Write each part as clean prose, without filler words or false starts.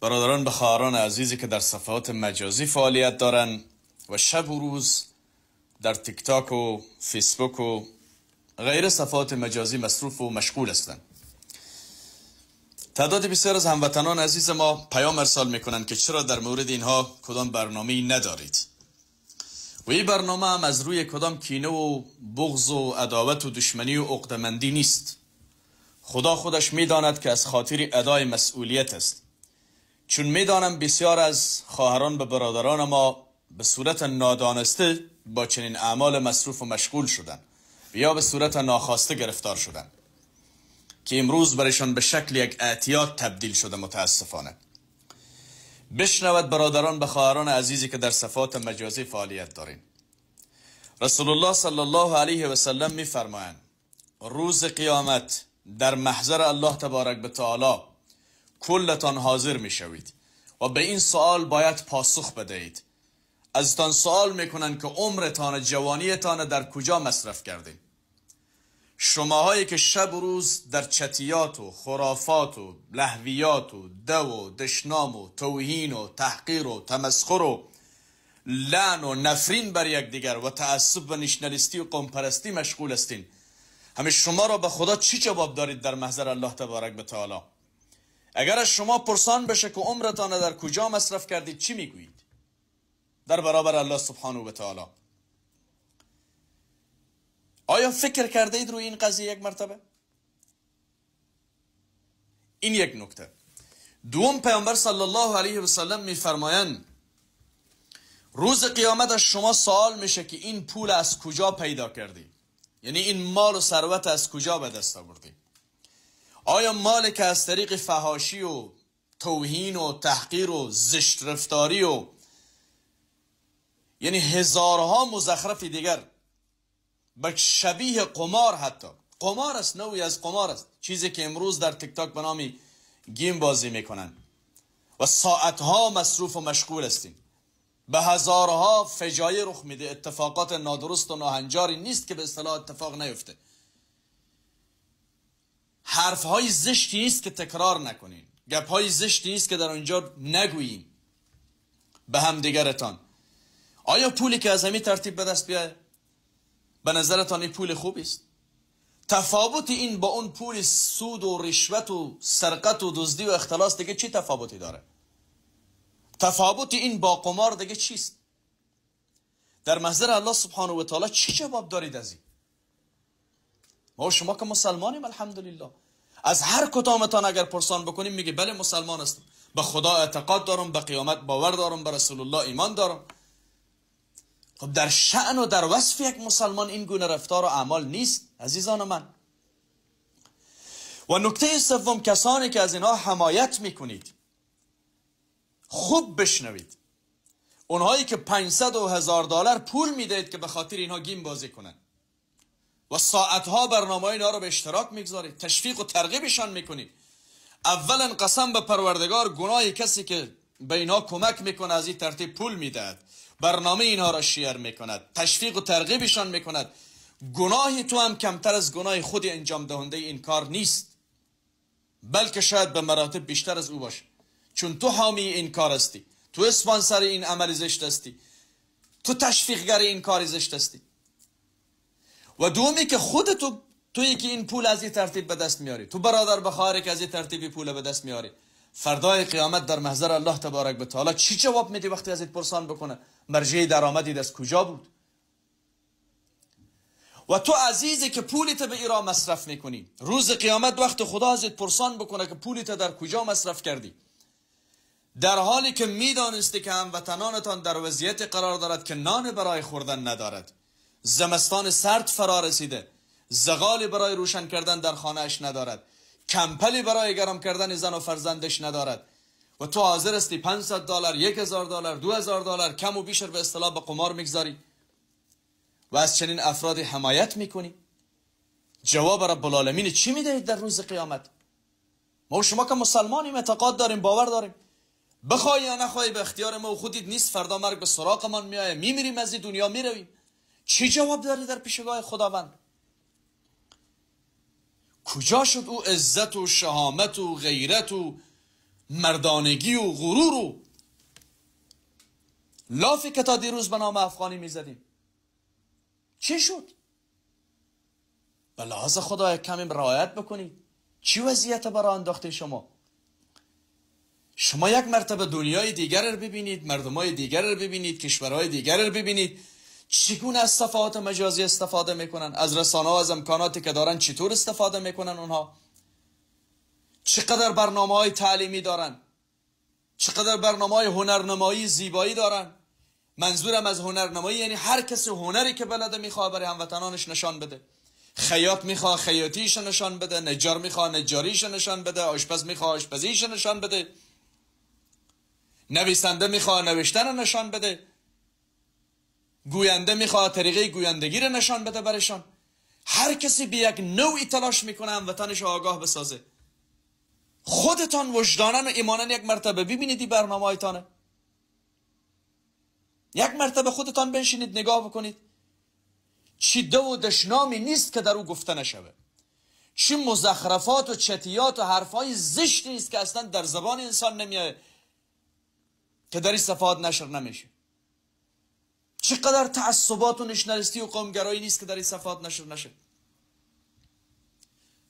برادران بخواهران عزیزی که در صفحات مجازی فعالیت دارن و شب و روز در تیک تاک و فیسبوک و غیر صفحات مجازی مصروف و مشغول هستند. تعداد بسیار از هموطنان عزیز ما پیام ارسال میکنن که چرا در مورد اینها کدام برنامه‌ای ندارید و این برنامه هم از روی کدام کینه و بغض و عداوت و دشمنی و عقده‌مندی نیست. خدا خودش میداند که از خاطر ادای مسئولیت است، چون میدانم بسیار از خواهران و برادران ما به صورت نادانسته با چنین اعمال مصروف و مشغول شدن یا به صورت ناخواسته گرفتار شدن که امروز برایشان به شکل یک اعتیاد تبدیل شده. متاسفانه بشنود برادران و خواهران عزیزی که در صفحات مجازی فعالیت دارین. رسول الله صلی الله علیه و سلم میفرمایند روز قیامت در محضر الله تبارک و تعالی کلتان حاضر میشوید و به این سوال باید پاسخ بدهید. ازتان سوال میکنن که عمرتان جوانیتان در کجا مصرف کردین؟ شماهایی که شب و روز در چتیات و خرافات و لهویات و دو و دشنام و توهین و تحقیر و تمسخر و لعن و نفرین بر یکدیگر و تعصب و نشنالیستی و قومپرستی مشغول هستین، همه شما را به خدا چی جواب دارید در محضر الله تبارک و تعالی؟ اگر از شما پرسان بشه که عمرتان در کجا مصرف کردید چی میگویید در برابر الله سبحانه و تعالی؟ آیا فکر کرده اید روی این قضیه یک مرتبه؟ این یک نکته. دوم، پیامبر صلی الله علیه و سلم میفرمایند روز قیامت از شما سوال میشه که این پول از کجا پیدا کردی؟ یعنی این مال و ثروت از کجا به دست آوردی؟ آیا مالی که از طریق فحاشی و توهین و تحقیر و زشت رفتاری و یعنی هزارها مزخرف دیگر به شبیه قمار، حتی قمار است، نوعی از قمار است، چیزی که امروز در تیک تاک به نام گیم بازی میکنن و ساعتها مصروف و مشغول هستیم، به هزارها فجایع رخ میده، اتفاقات نادرست و ناهنجاری نیست که به اصطلاح اتفاق نیفته. حرفهای زشتی نیست که تکرار نکنین، گپهای زشتی نیست که در اونجا نگوییم به هم دیگرتان. آیا پولی که از همین ترتیب به دست بیاید به نظرتان این پول خوبی است؟ تفاوت این با اون پول سود و رشوت و سرقت و دزدی و اختلاس دیگه چی تفاوتی داره؟ تفاوت این با قمار دیگه چیست؟ در محضر الله سبحانه و تعالی چی جواب دارید از این؟ ما و شما که مسلمانیم الحمدلله. از هر کدامتان اگر پرسان بکنیم میگه بله مسلمان هستم، به خدا اعتقاد دارم، به قیامت باور دارم، به رسول الله ایمان دارم. خب در شأن و در وصف یک مسلمان این گونه رفتار و اعمال نیست عزیزان من. و نکته سوم، کسانی که از اینها حمایت میکنید خوب بشنوید، اونهایی که 500 و 1000 دلار پول میدهید که به خاطر اینها گیم بازی کنن و ساعتها برنامه اینا رو به اشتراک میگذارید، تشویق و ترغیبشان میکنید، اولا قسم به پروردگار گناه کسی که به اینها کمک میکنه از این ترتیب پول میدهد، برنامه اینها را شیر میکند، تشویق و ترغیبشان میکند، گناهی تو هم کمتر از گناه خود انجام دهنده این کار نیست، بلکه شاید به مراتب بیشتر از او باشه، چون تو حامی این کار هستی، تو اسپانسر این عمل زشت هستی، تو تشویقگر این کار زشت هستی. و دومی که خودت تویی که این پول از این ترتیب به دست میاری، تو برادر بخاری که از این ترتیبی پول به دست میاری، فردای قیامت در محضر الله تبارک و تعالی چی جواب میدی وقتی از این پرسان بکنه مرجع درآمدی از کجا بود؟ و تو عزیزی که پولیت به ایران مصرف میکنی، روز قیامت وقت خدا ازت پرسان بکنه که پولیت در کجا مصرف کردی، در حالی که میدانستی که هموطنانتان در وضعیت قرار دارد که نان برای خوردن ندارد، زمستان سرد فرا رسیده، زغالی برای روشن کردن در خانهش ندارد، کمپلی برای گرم کردن زن و فرزندش ندارد و تو حاضر هستی 500 دلار، 1000 دلار، 2000 دلار کم و بیشتر به اصطلاح به قمار میگذاری و از چنین افرادی حمایت میکنی؟ جواب رب العالمین چی میدهید در روز قیامت؟ ما و شما که مسلمانیم، اعتقاد داریم، باور داریم، بخوای یا نخوای به اختیار ما و خودت نیست، فردا مرگ به سراغمان میایه، میمیریم، از این دنیا میرویم. چی جواب داری در پیشگاه خداوند؟ کجا شد او عزت و شهامت و غیرت و مردانگی و غرور و لافی که تا دیروز به نام افغانی میزدیم چی شد؟ به لحاظ خدا کمی رعایت بکنید. چی وضعیت برای انداختین شما؟ شما یک مرتبه دنیای دیگر رو ببینید، مردمای دیگر رو ببینید، کشورهای دیگر رو ببینید چگونه از صفحات مجازی استفاده میکنن، از رسانه و از امکاناتی که دارن چطور استفاده میکنن اونها، چقدر برنامه‌های تعلیمی دارن، چقدر برنامه‌های هنرنمایی زیبایی دارن. منظورم از هنرنمایی یعنی هر کسی هنری که بلده میخواد برای هموطنانش نشان بده. خیاط میخواد خیاطیش نشان بده، نجار میخواد نجاریش نشان بده، آشپز میخواد آشپزیش نشان بده، نویسنده میخواد نوشتن نشان بده، گوینده میخواد طریقه گویندگی رو نشان بده برشان. هر کسی به یک نوعی تلاش میکنه هموطنش آگاه بسازه. خودتان وجدانن و ایمانن یک مرتبه ببینید این برنامه هایتانه. یک مرتبه خودتان بنشینید نگاه بکنید چی دو و دشنامی نیست که در او گفته نشوه، چی مزخرفات و چتیات و حرفای زشتی نیست که اصلا در زبان انسان نمیاد که در این صفحات نشر نمیشه. چقدر تعصبات و نشنالیستی و قومگرایی نیست که در این صفحات نشر نشه.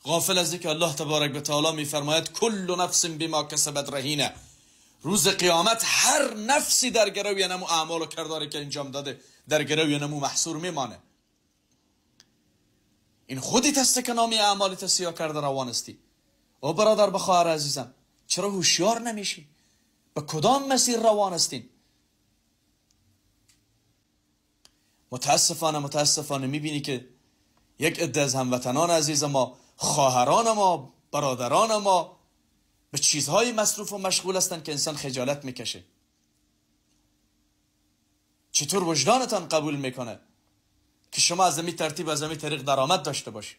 غافل از اینکه الله تبارک و تعالی میفرماید کل نفس بما کسبت رهینه. روز قیامت هر نفسی در گروی نمو اعمال و کرداری که انجام داده در گروی نمو محصور میمانه. این خودی هسته که نامی اعمالت سیاه کرده روانستی. او برادر بخواهر عزیزم چرا هوشیار نمیشی؟ به کدام مسیر روانستین؟ متاسفانه میبینی که یک عده از هموطنان عزیز ما، خواهران ما، برادران ما به چیزهای مصروف و مشغول هستند که انسان خجالت میکشه. چطور وجدانتان قبول میکنه که شما از این ترتیب از این طریق درآمد داشته باشی،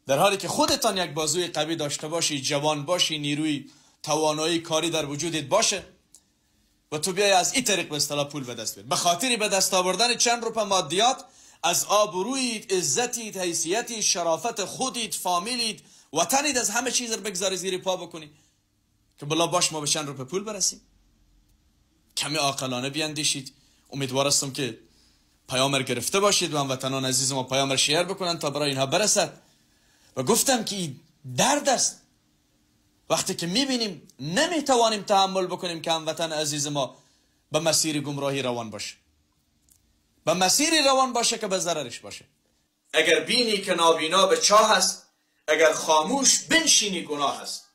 در حالی که خودتان یک بازوی قوی داشته باشی، جوان باشی، نیروی توانایی کاری در وجودت باشه و تو بیای از این طریق به اصطلاح پول به دست بیاری، به خاطر به دست آوردن چند روپه مادیات از آبرویت، عزتیت، حیثیتیت، شرافت خودت، فامیلیت، وطنیت، از همه چیز رو بگذاری زیر پا بکنی که بلا باش ما به چند روپه پول برسیم. کمی عاقلانه بیاندیشید. امیدوارستم که پیام رو گرفته باشید و هموطنان عزیز ما پیام رو شیر بکنن تا برای اینها برسد. و گفتم که این درد است وقتی که میبینیم نمیتوانیم تحمل بکنیم که هموطن عزیز ما به مسیر گمراهی روان باشه، به مسیری روان باشه که به ضررش باشه. اگر بینی که نابینا به چاه است، اگر خاموش بنشینی گناه است.